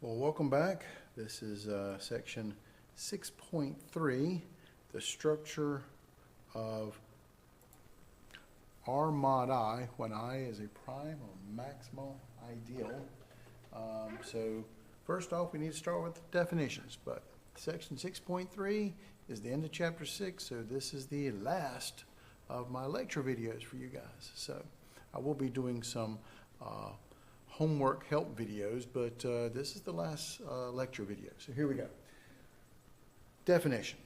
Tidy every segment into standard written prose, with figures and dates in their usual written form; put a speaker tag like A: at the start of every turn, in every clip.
A: Well, welcome back. This is section 6.3, the structure of R mod I when I is a prime or maximal ideal. So first off, we need to start with the definitions, but section 6.3 is the end of chapter 6, so this is the last of my lecture videos for you guys. So I will be doing some homework help videos, but this is the last lecture video. So here we go. Definition.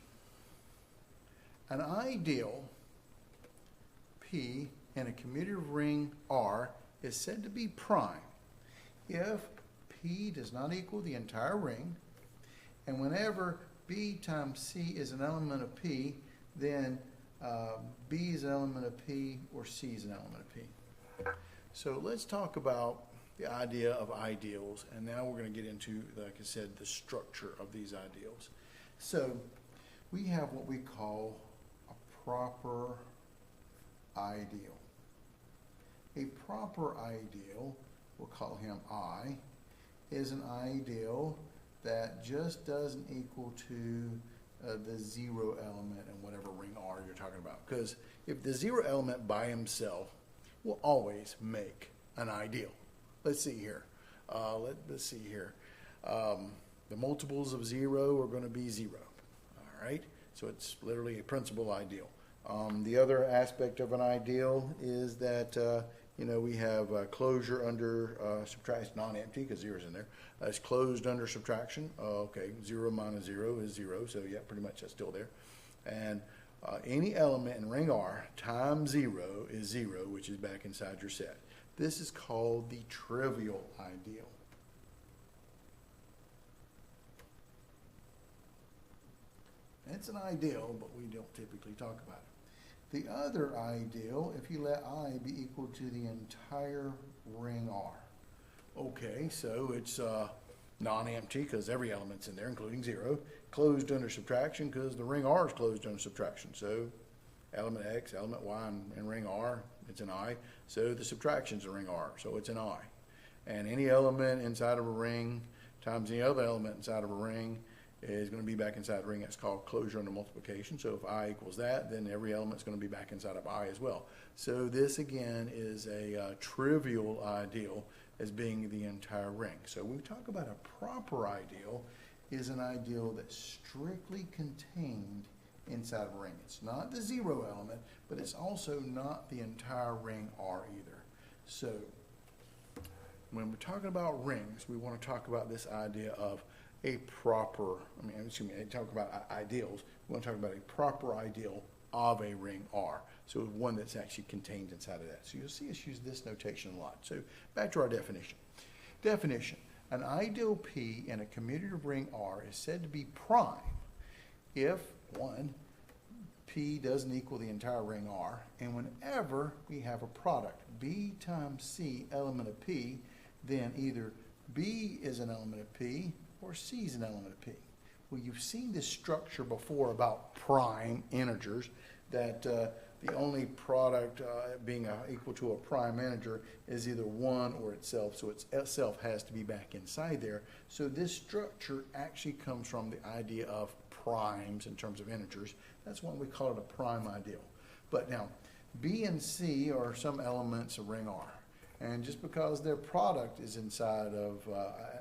A: An ideal P in a commutative ring R is said to be prime if P does not equal the entire ring, and whenever B times C is an element of P, then B is an element of P or C is an element of P. So let's talk about the idea of ideals, and now we're going to get into, like I said, the structure of these ideals. So we have what we call a proper ideal. A proper ideal, we'll call him I, is an ideal that just doesn't equal to the zero element in whatever ring R you're talking about. Because if the zero element by himself will always make an ideal. Let's see here. Let's see here. The multiples of 0 are going to be 0. All right? So it's literally a principal ideal. The other aspect of an ideal is that, we have closure under subtraction, non-empty because 0 is in there. It's closed under subtraction. Okay, 0 minus 0 is 0. So, yeah, pretty much that's still there. And any element in ring R times 0 is 0, which is back inside your set. This is called the trivial ideal. It's an ideal, but we don't typically talk about it. The other ideal, if you let I be equal to the entire ring R. Okay, so it's non-empty because every element's in there, including 0. Closed under subtraction because the ring R is closed under subtraction. So element X, element Y in ring R, it's an I. So the subtraction's a ring R, so it's an I. And any element inside of a ring times any other element inside of a ring is going to be back inside the ring. That's called closure under multiplication. So if I equals that, then every element's going to be back inside of I as well. So this, again, is a trivial ideal as being the entire ring. So when we talk about a proper ideal, is an ideal that's strictly contained inside of a ring. It's not the 0 element, but it's also not the entire ring R either. So when we're talking about rings, we want to talk about this idea of a proper, talk about ideals. We want to talk about a proper ideal of a ring R. So one that's actually contained inside of that. So you'll see us use this notation a lot. So back to our definition. Definition. An ideal P in a commutative ring R is said to be prime if, 1, P doesn't equal the entire ring R, and whenever we have a product, B times C element of P, then either B is an element of P or C is an element of P. Well, you've seen this structure before about prime integers, that the only product being equal to a prime integer is either 1 or itself, so itself has to be back inside there. So this structure actually comes from the idea of primes in terms of integers. That's why we call it a prime ideal. But now, B and C are some elements of ring R. And just because their product is inside of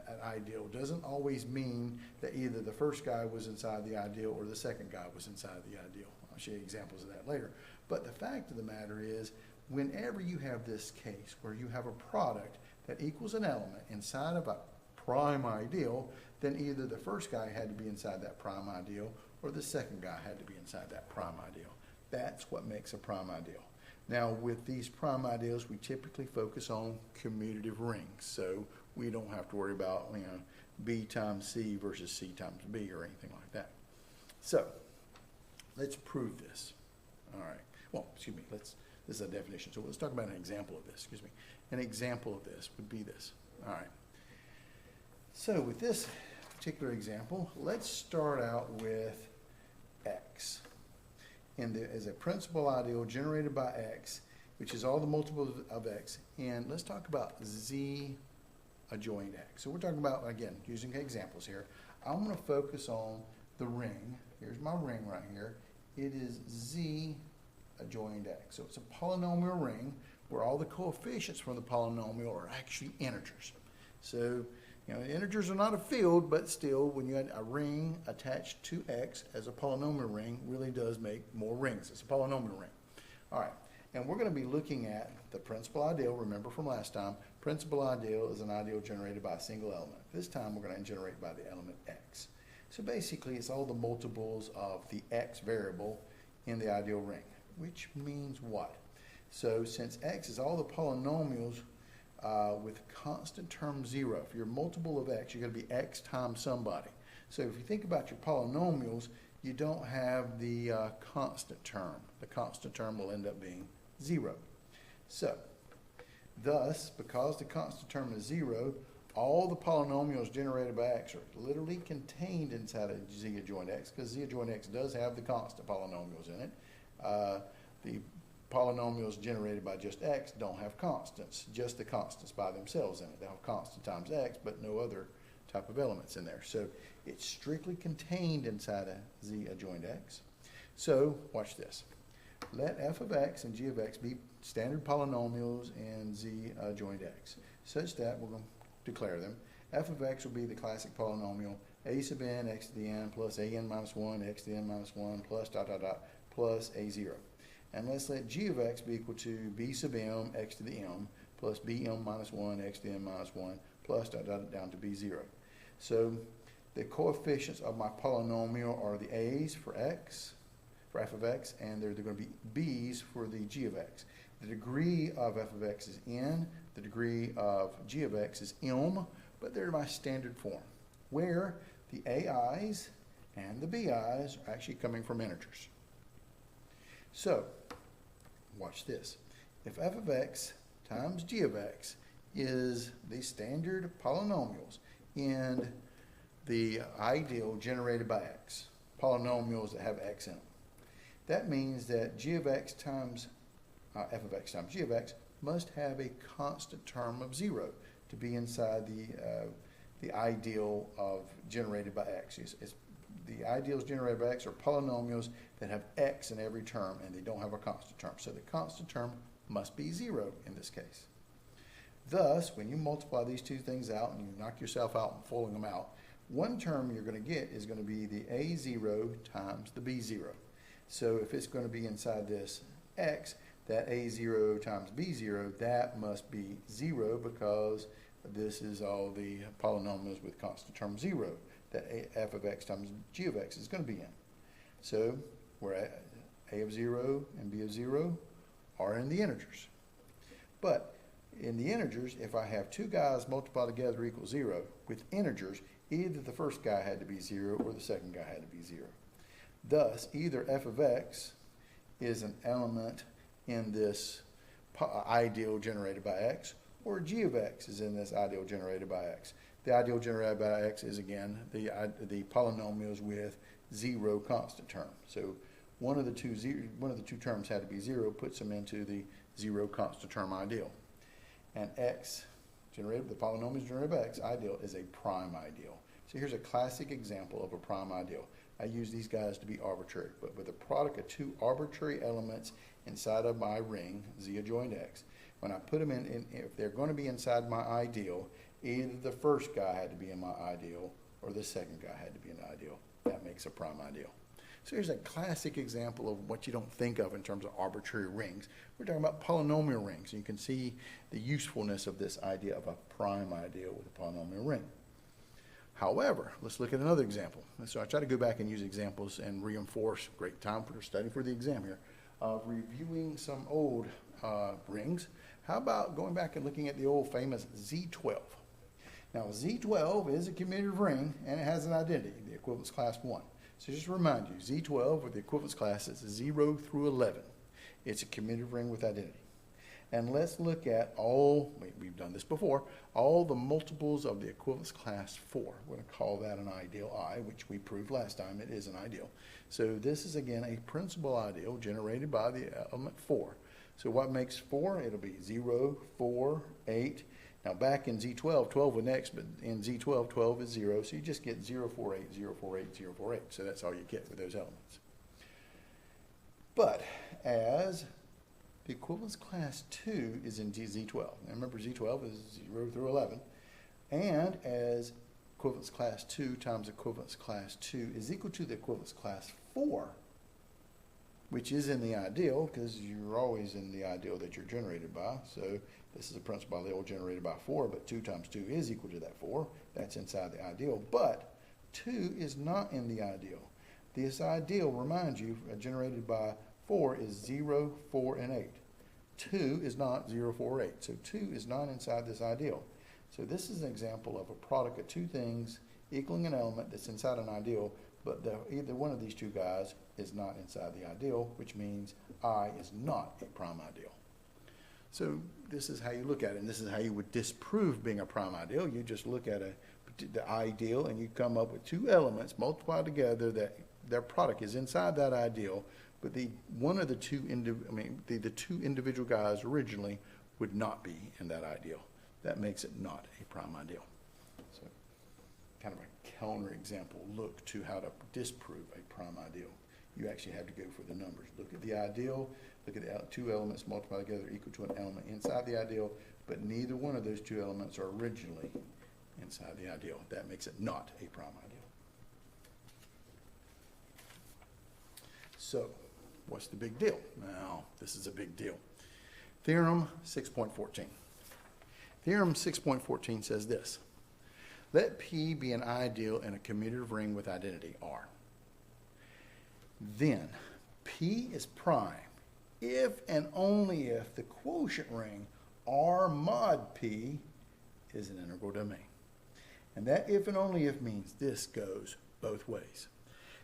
A: an ideal doesn't always mean that either the first guy was inside the ideal or the second guy was inside the ideal. I'll show you examples of that later. But the fact of the matter is, whenever you have this case where you have a product that equals an element inside of a prime ideal, then either the first guy had to be inside that prime ideal or the second guy had to be inside that prime ideal. That's what makes a prime ideal. Now, with these prime ideals, we typically focus on commutative rings, so we don't have to worry about B times C versus C times B or anything like that. So, let's prove this. All right. Well, excuse me. This is a definition. So let's talk about an example of this. Excuse me. An example of this would be this. All right. So with this particular example, let's start out with X. As a principal ideal generated by X, which is all the multiples of X. And let's talk about Z adjoint X. So we're talking about, again, using examples here. I'm going to focus on the ring. Here's my ring right here. It is Z adjoint X. So it's a polynomial ring where all the coefficients from the polynomial are actually integers. So, you know, integers are not a field, but still, when you had a ring attached to X as a polynomial ring, really does make more rings. It's a polynomial ring. All right, and we're going to be looking at the principal ideal. Remember from last time, principal ideal is an ideal generated by a single element. This time, we're going to generate by the element X. So basically, it's all the multiples of the X variable in the ideal ring, which means what? So since X is all the polynomials with constant term 0. If you're a multiple of X, you're going to be X times somebody. So if you think about your polynomials, you don't have the constant term. The constant term will end up being 0. So, thus, because the constant term is 0, all the polynomials generated by X are literally contained inside of Z adjoint X, because Z adjoint X does have the constant polynomials in it. The polynomials generated by just X don't have constants, just the constants by themselves in it. They have constant times X, but no other type of elements in there. So it's strictly contained inside of Z adjoint X. So watch this. Let f of X and g of X be standard polynomials in Z adjoint X, such that we're going to declare them. F of X will be the classic polynomial a sub n x to the n plus a n minus 1 x to the n minus 1 plus dot dot dot plus a0. And let's let g of X be equal to b sub m x to the m plus bm minus 1 x to the n minus 1 plus dot dot down to b0. So the coefficients of my polynomial are the a's for x, for f of X, and they're going to be b's for the g of X. The degree of f of X is n, the degree of g of X is m, but they're my standard form, where the ai's and the bi's are actually coming from integers. So, watch this. If f of X times g of X is the standard polynomials in the ideal generated by X, polynomials that have X in them, that means that g of X times f of X times g of X must have a constant term of 0 to be inside the ideal of generated by X. The ideals generated by X are polynomials that have X in every term, and they don't have a constant term. So the constant term must be 0 in this case. Thus, when you multiply these two things out and you knock yourself out and pulling them out, one term you're going to get is going to be the A0 times the B0. So if it's going to be inside this X, that A0 times B0, that must be 0 because this is all the polynomials with constant term 0 that f of X times g of X is going to be in. So where a of 0 and b of 0 are in the integers. But in the integers, if I have two guys multiplied together equals 0, with integers, either the first guy had to be 0 or the second guy had to be 0. Thus, either f of X is an element in this ideal generated by X, or g of X is in this ideal generated by X. The ideal generated by X is, again, the polynomials with 0 constant term. So one of the two terms had to be 0, puts them into the 0 constant term ideal. And X, the polynomials generated by X, ideal, is a prime ideal. So here's a classic example of a prime ideal. I use these guys to be arbitrary, but with a product of two arbitrary elements inside of my ring, Z adjoint X, when I put them in, if they're going to be inside my ideal, either the first guy had to be in my ideal or the second guy had to be in the ideal. That makes a prime ideal. So here's a classic example of what you don't think of in terms of arbitrary rings. We're talking about polynomial rings. And you can see the usefulness of this idea of a prime ideal with a polynomial ring. However, let's look at another example. So I try to go back and use examples and reinforce, great time for study for the exam here, of reviewing some old rings. How about going back and looking at the old famous Z12? Now, Z12 is a commutative ring, and it has an identity, the equivalence class 1. So just to remind you, Z12 with the equivalence classes 0 through 11. It's a commutative ring with identity. And let's look at all, we've done this before, all the multiples of the equivalence class 4. We're going to call that an ideal I, which we proved last time it is an ideal. So this is, again, a principal ideal generated by the element 4. So what makes 4? It'll be 0, 4, 8, Now back in Z12, 12 would next, but in Z12, 12 is 0, so you just get 0, 4, 8, 0, 4, 8, 0, 4, 8. So that's all you get with those elements. But as the equivalence class 2 is in Z12, now remember Z12 is 0 through 11, and as equivalence class 2 times equivalence class 2 is equal to the equivalence class 4, which is in the ideal, because you're always in the ideal that you're generated by. So this is a principal ideal generated by 4, but 2 times 2 is equal to that 4. That's inside the ideal. But 2 is not in the ideal. This ideal, remind you, generated by 4 is 0, 4, and 8. 2 is not 0, 4, 8. So 2 is not inside this ideal. So this is an example of a product of two things equaling an element that's inside an ideal, but either one of these two guys is not inside the ideal, which means I is not a prime ideal. So this is how you look at it, and this is how you would disprove being a prime ideal. You just look at the ideal, and you come up with two elements multiplied together that their product is inside that ideal, but the two individual guys originally would not be in that ideal. That makes it not a prime ideal. So kind of a counterexample look to how to disprove a prime ideal. You actually have to go for the numbers. Look at the ideal, look at the two elements multiplied together equal to an element inside the ideal, but neither one of those two elements are originally inside the ideal. That makes it not a prime ideal. So, what's the big deal? Now, this is a big deal. Theorem 6.14. Theorem 6.14 says this: let P be an ideal in a commutative ring with identity R. Then P is prime if and only if the quotient ring R mod P is an integral domain. And that if and only if means this goes both ways.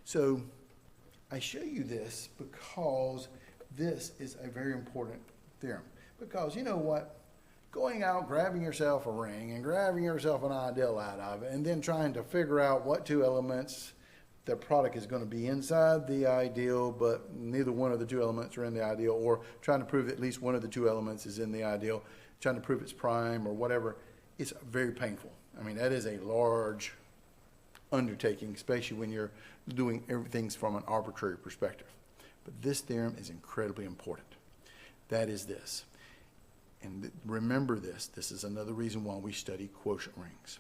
A: So I show you this because this is a very important theorem. Because you know what? Going out, grabbing yourself a ring and grabbing yourself an ideal out of it, and then trying to figure out what two elements the product is going to be inside the ideal, but neither one of the two elements are in the ideal, or trying to prove at least one of the two elements is in the ideal, trying to prove it's prime or whatever, it's very painful. I mean, that is a large undertaking, especially when you're doing everything from an arbitrary perspective. But this theorem is incredibly important. That is this. And remember this. This is another reason why we study quotient rings.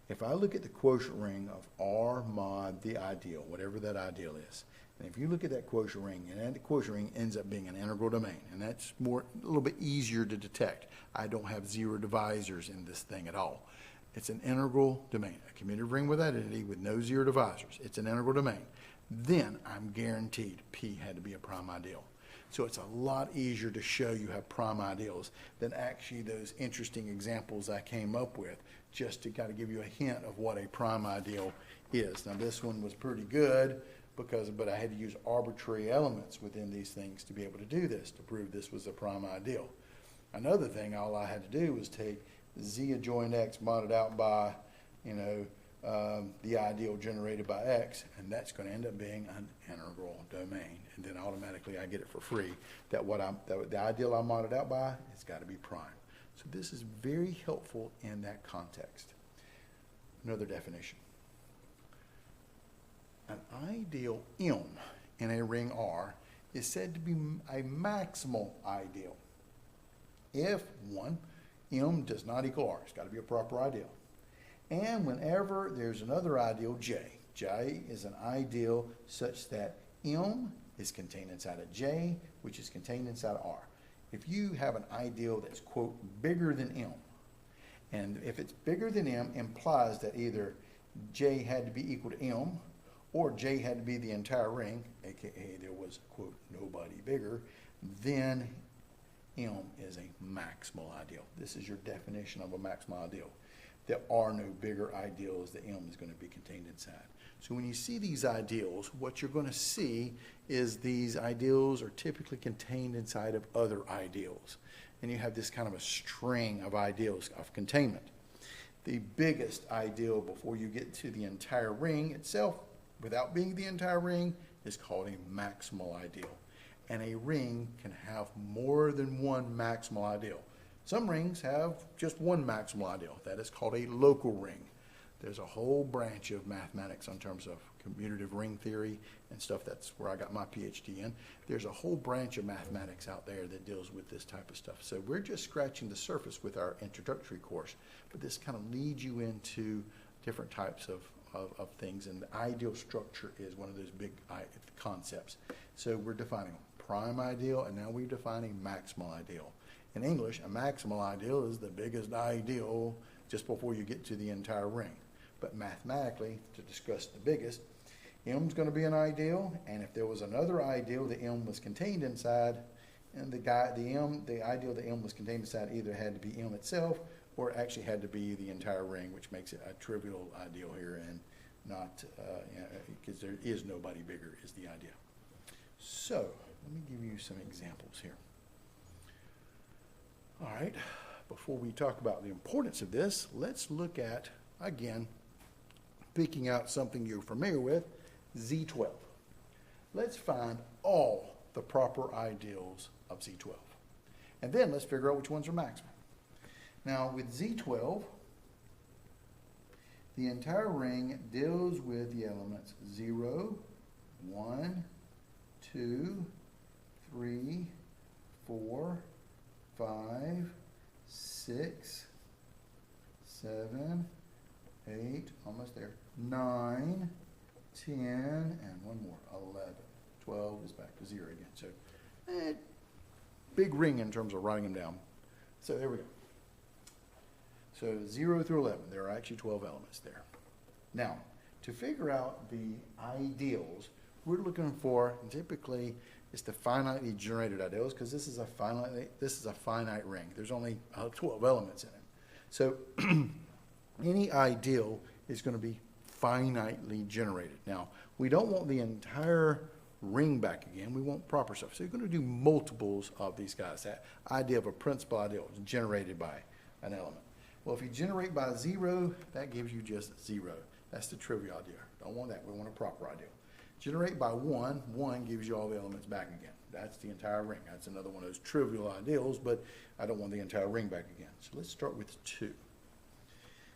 A: If I look at the quotient ring of R mod the ideal, whatever that ideal is, and if you look at that quotient ring, and that quotient ring ends up being an integral domain, and that's a little bit easier to detect. I don't have zero divisors in this thing at all. It's an integral domain, a commutative ring with identity with no zero divisors. It's an integral domain. Then I'm guaranteed P had to be a prime ideal. So it's a lot easier to show you have prime ideals than actually those interesting examples I came up with, just to kind of give you a hint of what a prime ideal is. Now this one was pretty good, but I had to use arbitrary elements within these things to be able to do this, to prove this was a prime ideal. Another thing, all I had to do was take Z adjoint X modded out by, the ideal generated by X, and that's going to end up being an integral domain. And then automatically I get it for free. The ideal I modded out by, it's got to be prime. So this is very helpful in that context. Another definition. An ideal M in a ring R is said to be a maximal ideal if, one, M does not equal R. It's got to be a proper ideal. And whenever there's another ideal, J is an ideal such that M is contained inside of J, which is contained inside of R. If you have an ideal that's, quote, bigger than M, and if it's bigger than M, implies that either J had to be equal to M, or J had to be the entire ring, aka there was, quote, nobody bigger, then M is a maximal ideal. This is your definition of a maximal ideal. There are no bigger ideals that M is going to be contained inside. So when you see these ideals, what you're going to see is these ideals are typically contained inside of other ideals. And you have this kind of a string of ideals of containment. The biggest ideal before you get to the entire ring itself, without being the entire ring, is called a maximal ideal. And a ring can have more than one maximal ideal. Some rings have just one maximal ideal. That is called a local ring. There's a whole branch of mathematics in terms of commutative ring theory and stuff. That's where I got my PhD in. There's a whole branch of mathematics out there that deals with this type of stuff. So we're just scratching the surface with our introductory course, but this kind of leads you into different types of things, and the ideal structure is one of those big concepts. So we're defining prime ideal, and now we're defining maximal ideal. In English, a maximal ideal is the biggest ideal just before you get to the entire ring. But mathematically, to discuss the biggest, M is going to be an ideal, and if there was another ideal that M was contained inside, and the ideal that M was contained inside either had to be M itself or it actually had to be the entire ring, which makes it a trivial ideal here, and not, because there is nobody bigger is the idea. So, let me give you some examples here. All right, before we talk about the importance of this, let's look at, again, picking out something you're familiar with, Z12. Let's find all the proper ideals of Z12. And then let's figure out which ones are maximal. Now, with Z12, the entire ring deals with the elements 0, 1, 2, 3, 4, 5, 6, 7, 8, almost there, 9, 10, and one more, 11. 12 is back to 0 again. So, big ring in terms of writing them down. So there we go. So 0 through 11, there are actually 12 elements there. Now, to figure out the ideals, we're looking for, and typically it's the finitely generated ideals, because this is a finite ring. There's only 12 elements in it. So any ideal is going to be finitely generated. Now, we don't want the entire ring back again. We want proper stuff. So you're going to do multiples of these guys. That idea of a principal ideal is generated by an element. Well, if you generate by 0, that gives you just 0. That's the trivial idea. Don't want that. We want a proper ideal. Generate by 1, 1 gives you all the elements back again. That's the entire ring. That's another one of those trivial ideals, but I don't want the entire ring back again. So let's start with 2.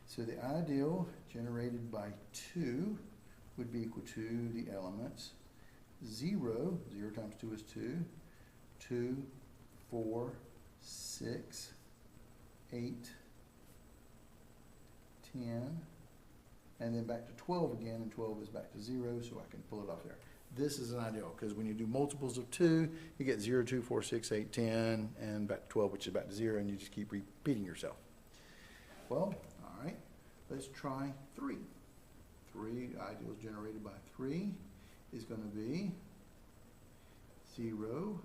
A: So the ideal generated by 2 would be equal to the elements 0, 0 times 2 is 2, 2, 4, 6, 8, 10, and then back to 12 again, and 12 is back to 0, so I can pull it off there. This is an ideal, because when you do multiples of 2, you get 0, 2, 4, 6, 8, 10, and back to 12, which is back to 0, and you just keep repeating yourself. Well, all right, let's try 3. 3 ideals generated by 3 is going to be 0,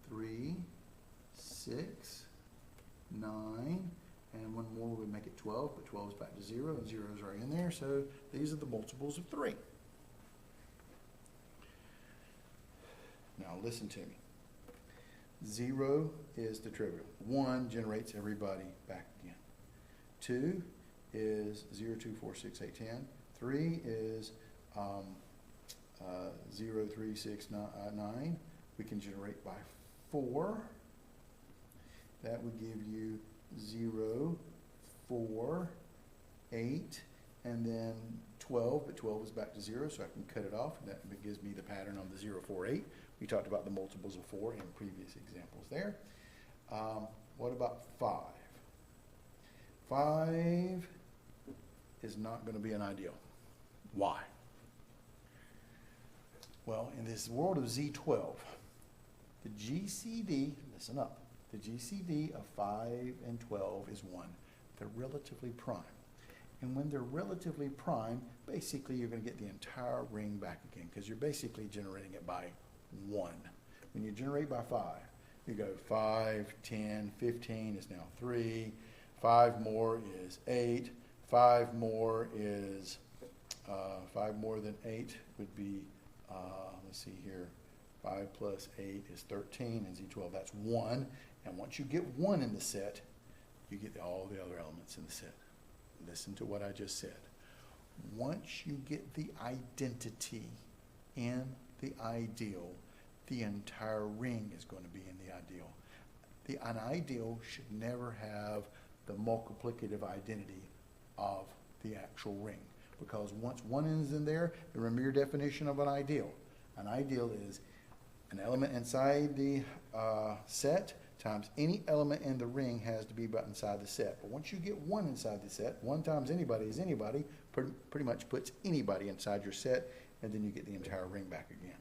A: 3, 6, 9, and one more would make it 12, but 12 is back to 0, and 0 is right in there, so these are the multiples of 3. Now listen to me. 0 is the trivial. 1 generates everybody back again. 2 is 0, 2, 4, 6, 8, 10. 3 is 0, 3, 6, 9. We can generate by 4. That would give you 0, 4, 8, and then 12, but 12 is back to 0, so I can cut it off, and that gives me the pattern on the 0, 4, 8. We talked about the multiples of 4 in previous examples there. What about 5? 5 is not going to be an ideal. Why? Well, in this world of Z12, the GCD, listen up, the GCD of 5 and 12 is 1. They're relatively prime. And when they're relatively prime, basically you're going to get the entire ring back again, because you're basically generating it by 1. When you generate by 5, you go 5, 10, 15 is now 3, 5 more is 8, 5 more is, 5 more than 8 would be, let's see here, 5 plus 8 is 13, and Z12, that's 1. And once you get 1 in the set, you get all the other elements in the set. Listen to what I just said. Once you get the identity in the ideal, the entire ring is going to be in the ideal. An ideal should never have the multiplicative identity of the actual ring. Because once one is in there, remember your definition of an ideal. An ideal is an element inside the set times any element in the ring has to be about inside the set. But once you get one inside the set, one times anybody is anybody, pretty much puts anybody inside your set, and then you get the entire ring back again.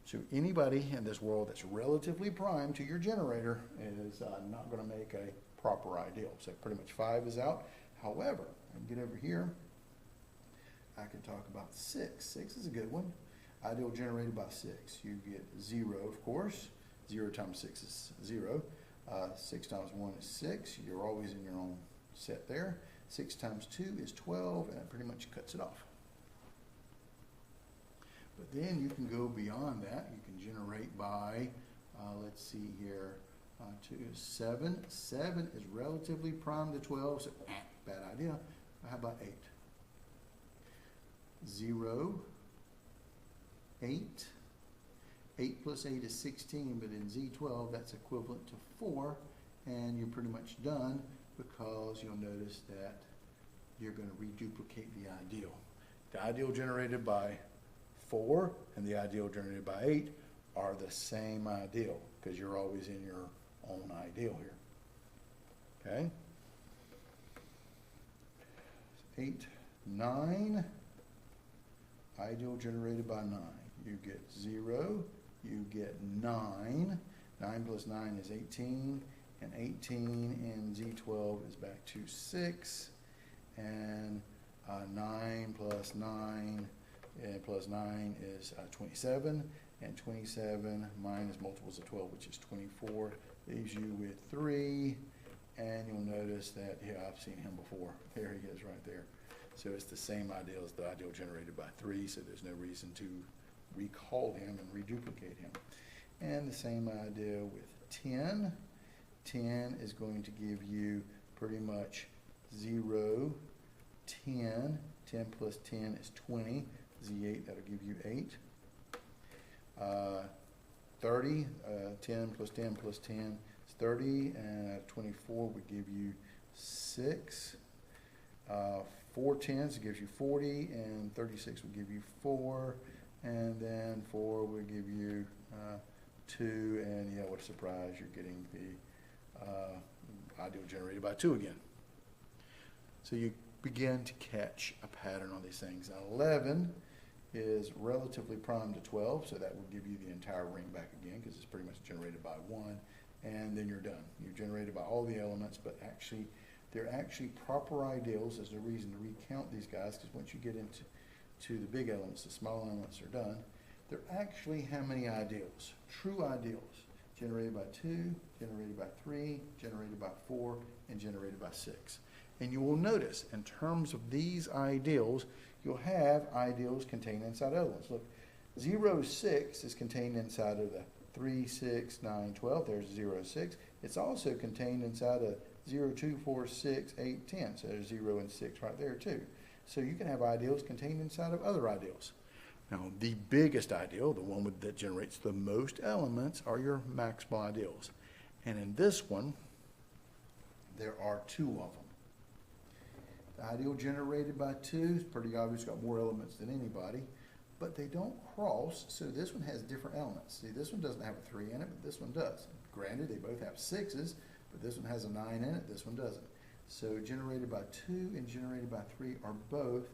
A: So anybody in this world that's relatively prime to your generator is not going to make a proper ideal. So pretty much 5 is out. However, I can get over here. I can talk about 6. 6 is a good one. Ideal generated by 6. You get 0, of course. 0 times 6 is 0. 6 times 1 is 6. You're always in your own set there. 6 times 2 is 12, and that pretty much cuts it off. But then you can go beyond that. You can generate by, let's see here, 2 is 7. 7 is relatively prime to 12, so bad idea. How about 8? 0, 8. 8 plus 8 is 16, but in Z12 that's equivalent to 4, and you're pretty much done because you'll notice that you're going to reduplicate the ideal. The ideal generated by 4 and the ideal generated by 8 are the same ideal because you're always in your own ideal here. Okay? 8, 9, ideal generated by 9. You get 0, you get 9. 9 plus 9 is 18, and 18 in Z12 is back to 6, and 9 plus 9 plus 9 is 27, and 27 minus multiples of 12, which is 24, leaves you with 3, and you'll notice that, yeah, I've seen him before. There he is right there. So it's the same ideal as the ideal generated by 3, so there's no reason to recall him and reduplicate him. And the same idea with 10. 10 is going to give you pretty much 0, 10. 10 plus 10 is 20. Z8, that'll give you 8. 30, 10 plus 10 plus 10 is 30, and 24 would give you 6. 4 tens gives you 40, and 36 would give you 4, and then 4 would give you 2, and yeah, what a surprise, you're getting the ideal generated by 2 again. So you begin to catch a pattern on these things. Now 11 is relatively prime to 12, so that will give you the entire ring back again because it's pretty much generated by 1, and then you're done. You've generated by all the elements, but actually they're actually proper ideals. There's no reason to recount these guys because once you get into the big elements, the small elements are done. They're actually how many ideals? True ideals. Generated by 2, generated by 3, generated by 4, and generated by 6. And you will notice in terms of these ideals, you'll have ideals contained inside elements. Look, 0, 6 is contained inside of the 3, 6, 9, 12. There's 0, 6. It's also contained inside of 0, 2, 4, 6, 8, 10. So there's 0 and 6 right there too. So you can have ideals contained inside of other ideals. Now, the biggest ideal, the one that generates the most elements, are your maximal ideals. And in this one, there are 2 of them. The ideal generated by 2 is pretty obvious, got more elements than anybody, but they don't cross, so this one has different elements. See, this one doesn't have a 3 in it, but this one does. Granted, they both have 6s, but this one has a 9 in it, this one doesn't. So generated by 2 and generated by 3 are both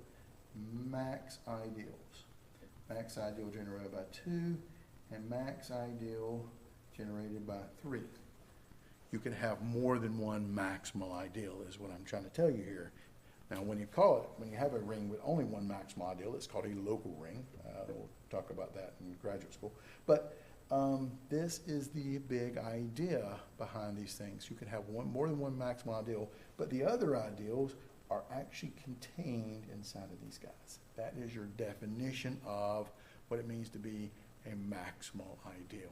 A: max ideals. Max ideal generated by 2 and max ideal generated by 3. You can have more than one maximal ideal is what I'm trying to tell you here. Now when you have a ring with only one maximal ideal, it's called a local ring. We'll talk about that in graduate school. But this is the big idea behind these things. You can have more than one maximal ideal, but the other ideals are actually contained inside of these guys. That is your definition of what it means to be a maximal ideal.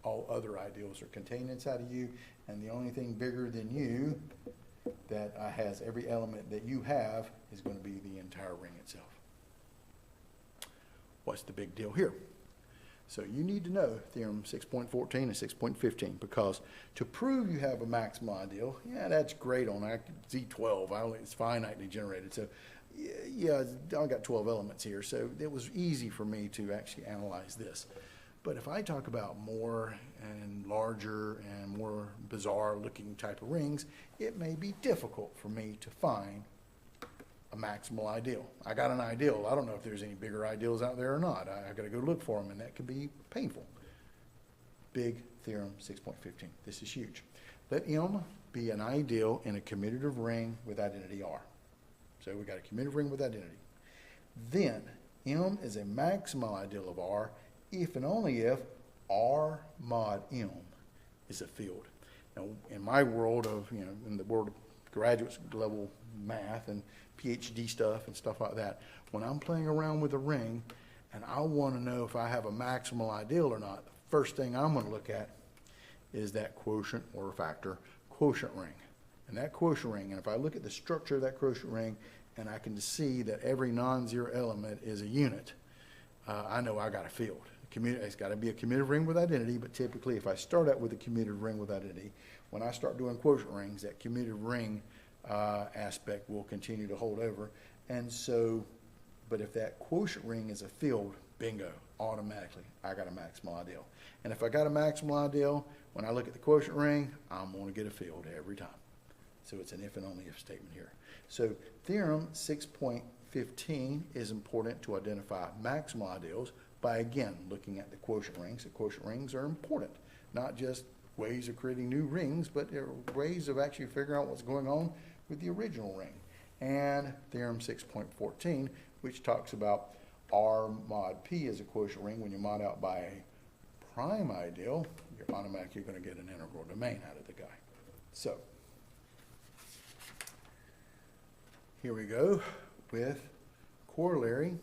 A: All other ideals are contained inside of you, and the only thing bigger than you that has every element that you have is going to be the entire ring itself. What's the big deal here? So you need to know theorem 6.14 and 6.15, because to prove you have a maximal ideal, yeah, that's great on Z12. It's finitely generated. So yeah, I got 12 elements here. So it was easy for me to actually analyze this. But if I talk about more and larger and more bizarre looking type of rings, it may be difficult for me to find a maximal ideal. I got an ideal. I don't know if there's any bigger ideals out there or not. I got to go look for them, and that can be painful. Big theorem 6.15. This is huge. Let M be an ideal in a commutative ring with identity R. So we got a commutative ring with identity. Then M is a maximal ideal of R if and only if R mod M is a field. Now, in my world of, in the world of graduate level math and PhD stuff and stuff like that, when I'm playing around with a ring and I want to know if I have a maximal ideal or not, the first thing I'm going to look at is that quotient or factor quotient ring. And that quotient ring, and if I look at the structure of that quotient ring and I can see that every non-zero element is a unit, I know I got a field. It's got to be a commutative ring with identity, but typically if I start out with a commutative ring with identity, when I start doing quotient rings, that commutative ring aspect will continue to hold over. And so, but if that quotient ring is a field, bingo, automatically I got a maximal ideal. And if I got a maximal ideal, when I look at the quotient ring, I'm going to get a field every time. So it's an if and only if statement here. So theorem 6.15 is important to identify maximal ideals by, again, looking at the quotient rings. The quotient rings are important, not just ways of creating new rings, but they're ways of actually figuring out what's going on with the original ring. And theorem 6.14, which talks about R mod P as a quotient ring. When you mod out by a prime ideal, you're automatically going to get an integral domain out of the guy. So here we go with corollary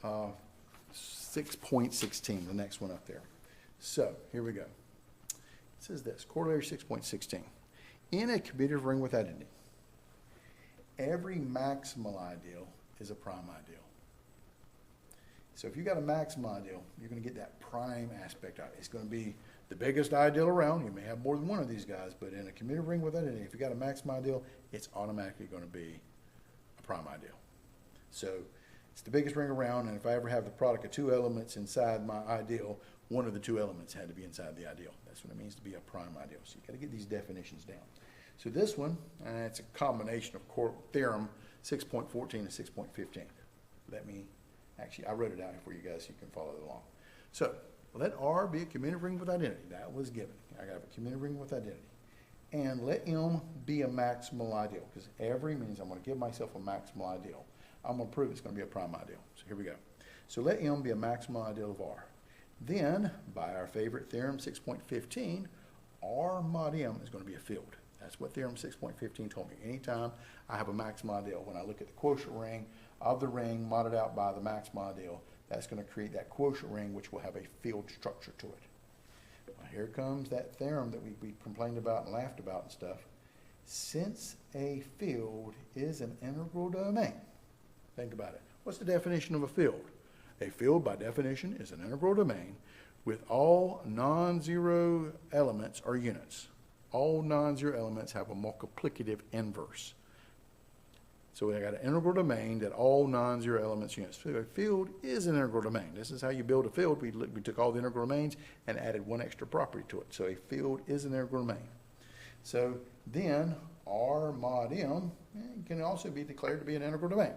A: 6.16, the next one up there. So here we go. It says this, corollary 6.16. In a commutative ring with identity, every maximal ideal is a prime ideal. So if you got a maximal ideal, you're going to get that prime aspect of it. It's going to be the biggest ideal around. You may have more than one of these guys, but in a commutative ring with identity, if you got a maximal ideal, it's automatically going to be a prime ideal. So it's the biggest ring around, and if I ever have the product of two elements inside my ideal, one of the two elements had to be inside the ideal. That's what it means to be a prime ideal. So you got to get these definitions down. So this one, it's a combination of theorem 6.14 and 6.15. Let me, actually, I wrote it out for you guys so you can follow it along. So let R be a commutative ring with identity. That was given. I got a commutative ring with identity. And let M be a maximal ideal, because every means I'm going to give myself a maximal ideal. I'm going to prove it's going to be a prime ideal. So here we go. So let M be a maximal ideal of R. Then, by our favorite theorem 6.15, R mod M is going to be a field. That's what theorem 6.15 told me. Anytime I have a maximal ideal, when I look at the quotient ring of the ring modded out by the maximal ideal, that's going to create that quotient ring, which will have a field structure to it. Now, here comes that theorem that we complained about and laughed about and stuff. Since a field is an integral domain, think about it. What's the definition of a field? A field, by definition, is an integral domain with all non-zero elements or units. All non-zero elements have a multiplicative inverse. So we got an integral domain that all non-zero elements units. So a field is an integral domain. This is how you build a field. We took all the integral domains and added one extra property to it. So a field is an integral domain. So then R mod M can also be declared to be an integral domain.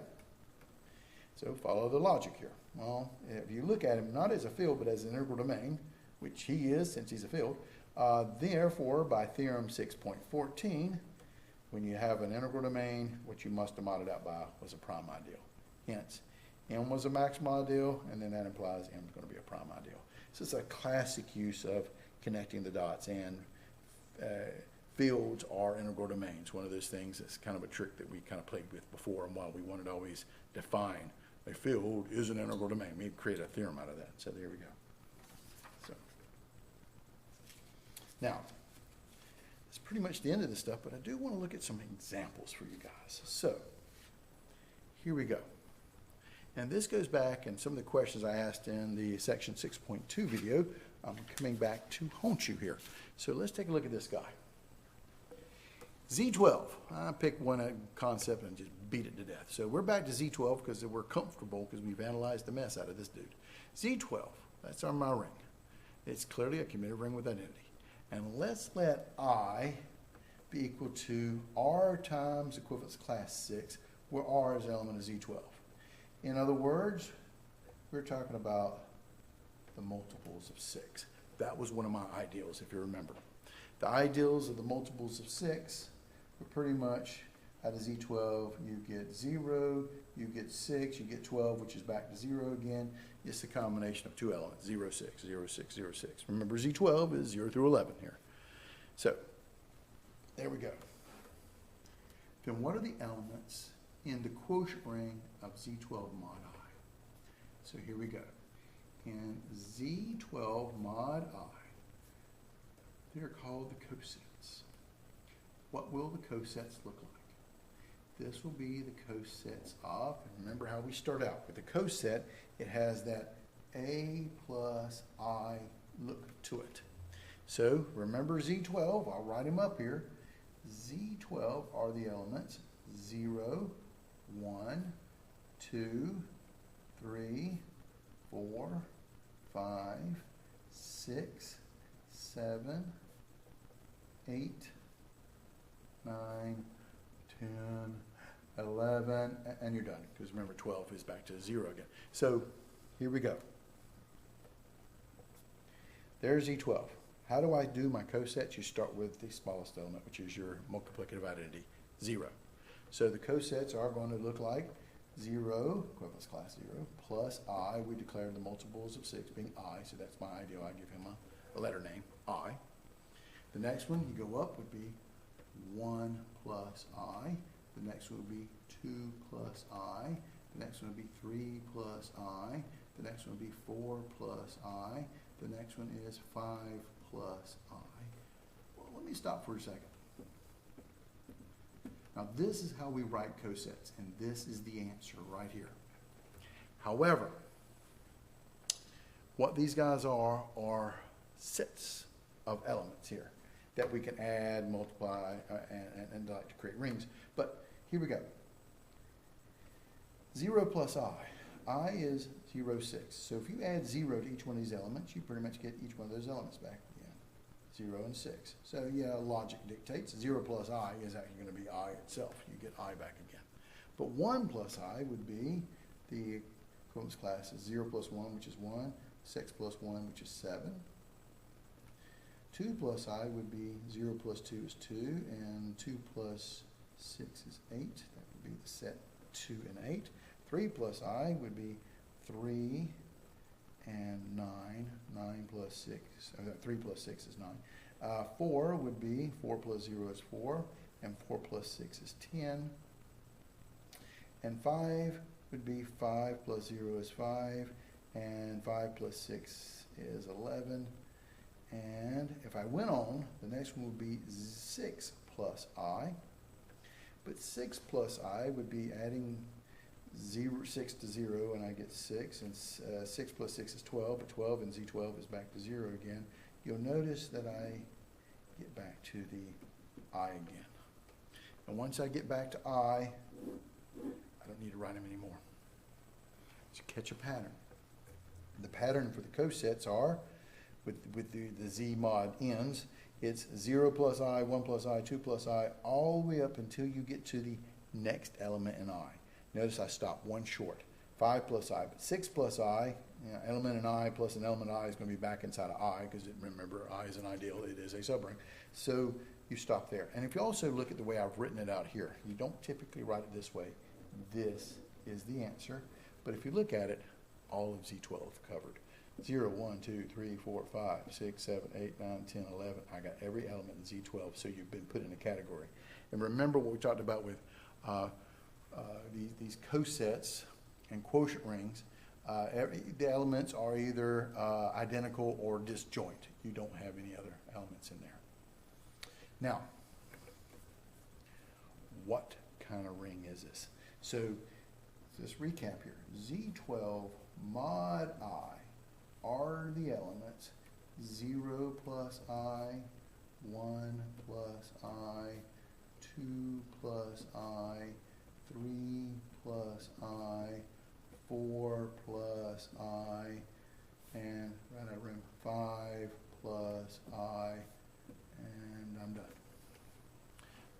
A: So follow the logic here. Well, if you look at him not as a field but as an integral domain, which he is since he's a field, therefore by theorem 6.14, when you have an integral domain, what you must have modded out by was a prime ideal. Hence, M was a maximal ideal, and then that implies M is going to be a prime ideal. So it's a classic use of connecting the dots, and fields are integral domains. One of those things that's kind of a trick that we kind of played with before, and while we wanted to always define a field is an integral domain, we create a theorem out of that. So there we go. So now, that's pretty much the end of this stuff, but I do want to look at some examples for you guys. So here we go. And this goes back, and some of the questions I asked in the section 6.2 video, I'm coming back to haunt you here. So let's take a look at this guy. Z12, I picked one concept and just beat it to death. So we're back to Z12 because we're comfortable because we've analyzed the mess out of this dude. Z12, that's my ring. It's clearly a commutative ring with identity. And let's let I be equal to R times equivalence class 6, where R is an element of Z12. In other words, we're talking about the multiples of 6. That was one of my ideals, if you remember. The ideals of the multiples of 6 were pretty much out of Z12, you get 0, you get 6, you get 12, which is back to 0 again. It's a combination of two elements, 0, 6, 0, 6, 0, 6. Remember, Z12 is 0 through 11 here. So, there we go. Then what are the elements in the quotient ring of Z12 mod I? So here we go. In Z12 mod I, they're called the cosets. What will the cosets look like? This will be the cosets of, and remember how we start out. With the coset, it has that A plus I look to it. So remember Z12, I'll write them up here. Z12 are the elements 0, 1, 2, 3, 4, 5, 6, 7, 8, 9, 10, 11, and you're done. Because remember, 12 is back to 0 again. So here we go. There's Z12. How do I do my cosets? You start with the smallest element, which is your multiplicative identity, 0. So the cosets are going to look like 0, equivalence class 0, plus I. We declared the multiples of 6 being I, so that's my ideal. I give him a letter name, I. The next one, you go up, would be 1 plus I. The next one would be 2 plus I. The next one would be 3 plus I. The next one would be 4 plus I. The next one is 5 plus I. Well, let me stop for a second. Now, this is how we write cosets, and this is the answer right here. However, what these guys are sets of elements here that we can add, multiply, and like to create rings. But here we go. 0 plus I is 0, 6. So if you add 0 to each one of these elements, you pretty much get each one of those elements back again. 0 and 6. So yeah, logic dictates 0 plus I is actually going to be I itself. You get I back again. But 1 plus I would be the equivalence class is 0 plus 1, which is 1, 6 plus 1, which is 7. 2 plus I would be 0 plus 2 is 2, and 2 plus 6 is 8. That would be the set 2 and 8. 3 plus I would be 3 and 9. 9 plus 6, 3 plus 6 is 9. 4 would be 4 plus 0 is 4, and 4 plus 6 is 10. And 5 would be 5 plus 0 is 5, and 5 plus 6 is 11. And if I went on, the next one would be 6 plus I. But 6 plus I would be adding 6 to 0, and I get 6. And 6 plus 6 is 12, but 12 and Z12 is back to 0 again. You'll notice that I get back to the I again. And once I get back to I don't need to write them anymore. Just catch a pattern. The pattern for the cosets are, with the Z mod ends, it's 0 plus I, 1 plus I, 2 plus I, all the way up until you get to the next element in I. Notice I stop one short. 5 plus I, but 6 plus I, element in I plus an element I is going to be back inside of I, because remember, I is an ideal, it is a subring. So you stop there. And if you also look at the way I've written it out here, you don't typically write it this way. This is the answer. But if you look at it, all of Z12 covered. 0, 1, 2, 3, 4, 5, 6, 7, 8, 9, 10, 11. I got every element in Z12, so you've been put in a category. And remember what we talked about with these cosets and quotient rings. The elements are either identical or disjoint. You don't have any other elements in there. Now, what kind of ring is this? So let's recap here. Z12 mod I are the elements 0 plus I, 1 plus I, 2 plus I, 3 plus I, 4 plus I, and right out of room, 5 plus I, and I'm done.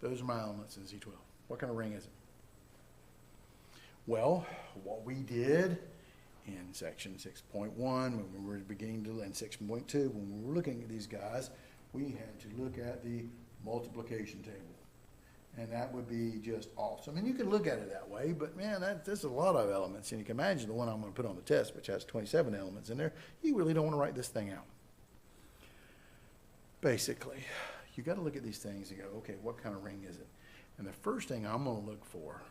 A: Those are my elements in Z12. What kind of ring is it? Well, what we did in section 6.1, when we were beginning to, in section 6.2, when we were looking at these guys, we had to look at the multiplication table. And that would be just awesome. And you can look at it that way, but man, there's a lot of elements. And you can imagine the one I'm going to put on the test, which has 27 elements in there. You really don't want to write this thing out. Basically, you got to look at these things and go, okay, what kind of ring is it? And the first thing I'm going to look for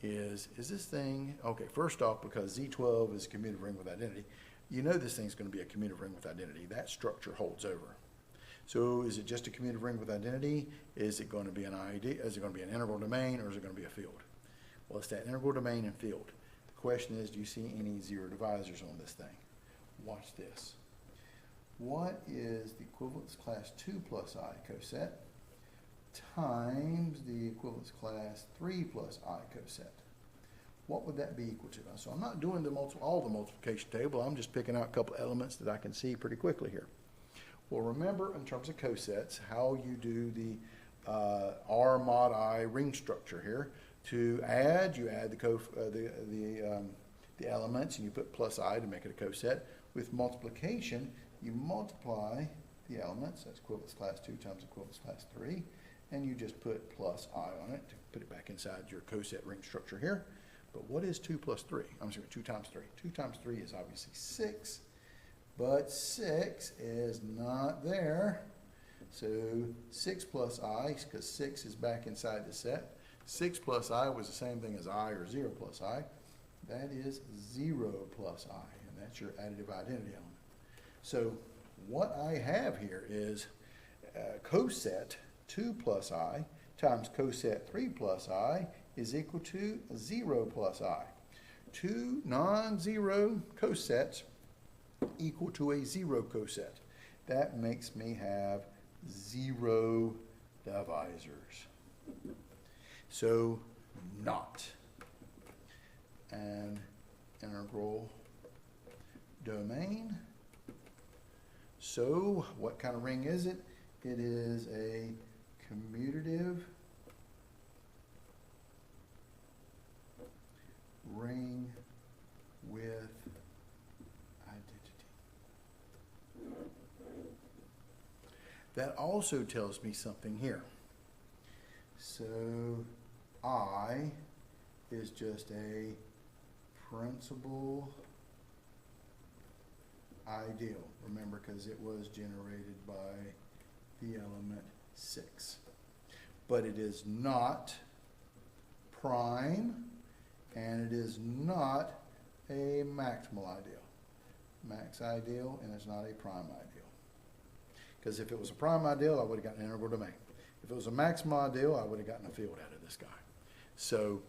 A: is this thing, okay, first off, because Z12 is a commutative ring with identity, you know this thing's going to be a commutative ring with identity. That structure holds over. So is it just a commutative ring with identity? Is it going to be an ID? Is it going to be an integral domain, or is it going to be a field? Well, it's that integral domain and field. The question is, do you see any zero divisors on this thing? Watch this. What is the equivalence class 2 plus I coset times the equivalence class 3 plus I coset? What would that be equal to? So I'm not doing all the multiplication table. I'm just picking out a couple elements that I can see pretty quickly here. Well, remember in terms of cosets, how you do the R mod I ring structure here. To add, you add the elements, and you put plus I to make it a coset. With multiplication, you multiply the elements. That's equivalence class 2 times equivalence class 3. And you just put plus I on it to put it back inside your coset ring structure here. But what is 2 plus 3? I'm sorry, 2 times 3. 2 times 3 is obviously 6. But 6 is not there. So 6 plus I, because 6 is back inside the set. 6 plus I was the same thing as I, or 0 plus I. That is 0 plus I, and that's your additive identity element. So what I have here is coset 2 plus I times coset 3 plus I is equal to 0 plus I. Two non-zero cosets equal to a 0 coset. That makes me have 0 divisors. So not an integral domain. So what kind of ring is it? It is a commutative ring with identity. That also tells me something here. So I is just a principal ideal. Remember, because it was generated by the element 6. But it is not prime, and it is not a maximal ideal. Max ideal, and it's not a prime ideal. Because if it was a prime ideal, I would have gotten an integral domain. If it was a maximal ideal, I would have gotten a field out of this guy. So,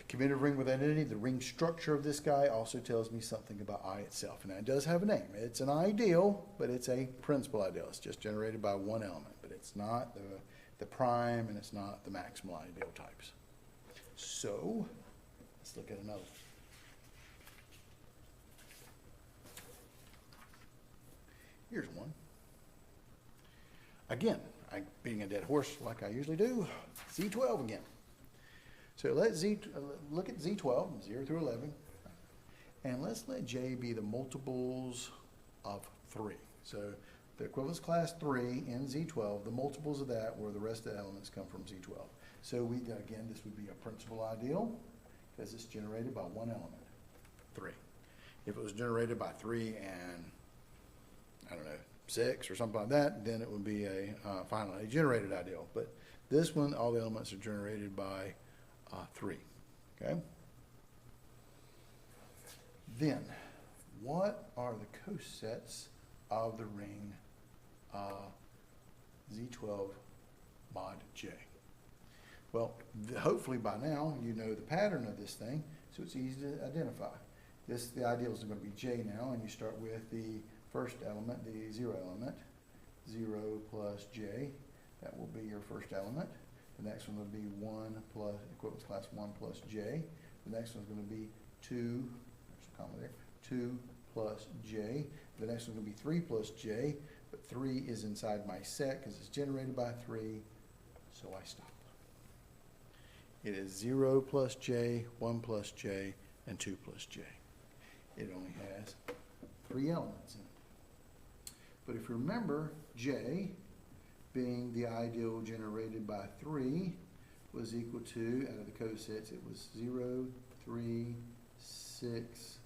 A: commutative ring with identity, the ring structure of this guy also tells me something about I itself. And it does have a name. It's an ideal, but it's a principal ideal. It's just generated by one element. But it's not the prime, and it's not the maximal ideal types. So, let's look at another. Here's one. Again, beating a dead horse like I usually do, Z12 again. So let's look at Z12, 0 through 11, and let's let J be the multiples of 3. So the equivalence class 3 in Z12, the multiples of that, where the rest of the elements come from Z12. So again, this would be a principal ideal, because it's generated by one element, 3. If it was generated by 3 and, I don't know, 6 or something like that, then it would be a finally generated ideal. But this one, all the elements are generated by 3. Okay? Then, what are the cosets of the ring Z12 mod J? Well, hopefully by now you know the pattern of this thing, so it's easy to identify. The ideal is going to be j now, and you start with the first element, the 0 element, 0 plus j. That will be your first element. The next one will be 1 plus, equivalence class 1 plus j. The next one is going to be 2, there's a comma there, 2 plus j. The next one is going to be 3 plus j, but 3 is inside my set because it's generated by 3, so I stop. It is 0 plus j, 1 plus j, and 2 plus j. It only has 3 elements in it. But if you remember, j, being the ideal generated by 3, was equal to, out of the cosets, it was 0, 3, 6,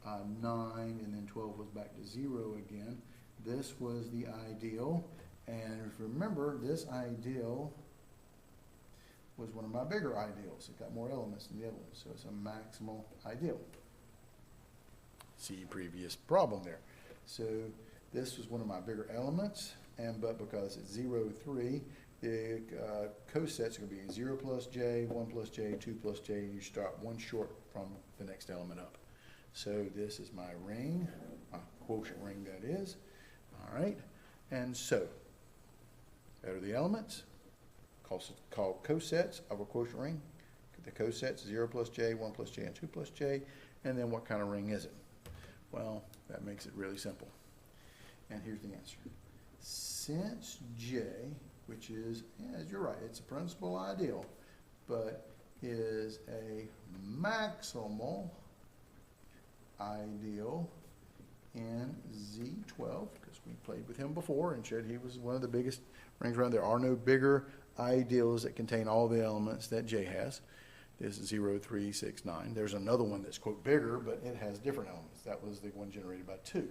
A: 9, and then 12 was back to 0 again. This was the ideal, and if you remember, this ideal was one of my bigger ideals. It got more elements than the other one, so it's a maximal ideal. See previous problem there. So this was one of my bigger elements, but because it's 0, 3, the cosets are going to be 0 plus j, 1 plus j, 2 plus j, and you start one short from the next element up. So this is my ring, my quotient ring that is. All right, and so that are the elements called cosets of a quotient ring. The cosets 0 plus j, 1 plus j, and 2 plus j, and then what kind of ring is it? Well, that makes it really simple. And here's the answer. Since j, which is, yes, you're right, it's a principal ideal, but is a maximal ideal in Z12, because we played with him before and showed he was one of the biggest rings around. There are no bigger ideals that contain all the elements that J has. This is 0, 3, 6, 9. There's another one that's, quote, bigger, but it has different elements. That was the one generated by 2.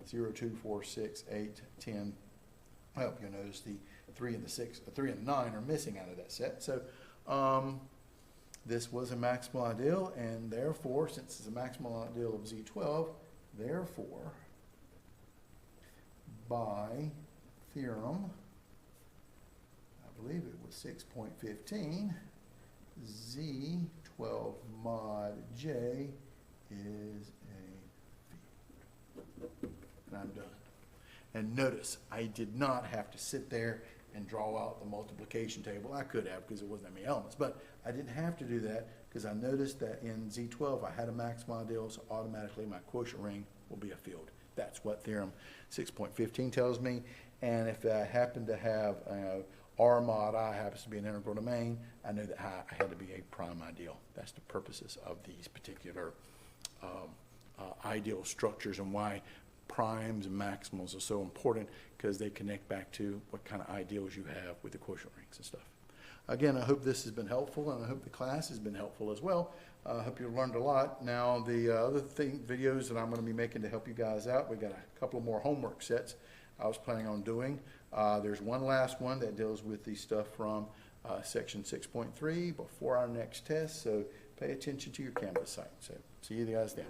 A: 0, 2, 4, 6, 8, 10. Well, you'll notice the 3 and the 6, the 3 and the 9 are missing out of that set. So this was a maximal ideal, and therefore, since it's a maximal ideal of Z12, therefore, by theorem, I believe it was 6.15, Z12 mod J is a field. And I'm done. And notice, I did not have to sit there and draw out the multiplication table. I could have because it wasn't that many elements, but I didn't have to do that because I noticed that in Z12 I had a maximal ideal, so automatically my quotient ring will be a field. That's what theorem 6.15 tells me. And if I happen to have R mod I happens to be an integral domain, I know that I had to be a prime ideal. That's the purposes of these particular ideal structures and why primes and maximals are so important, because they connect back to what kind of ideals you have with the quotient rings and stuff. Again, I hope this has been helpful, and I hope the class has been helpful as well. I hope you've learned a lot. Now, the other videos that I'm going to be making to help you guys out, we got a couple of more homework sets I was planning on doing. There's one last one that deals with the stuff from section 6.3 before our next test, so pay attention to your Canvas site. So see you guys then.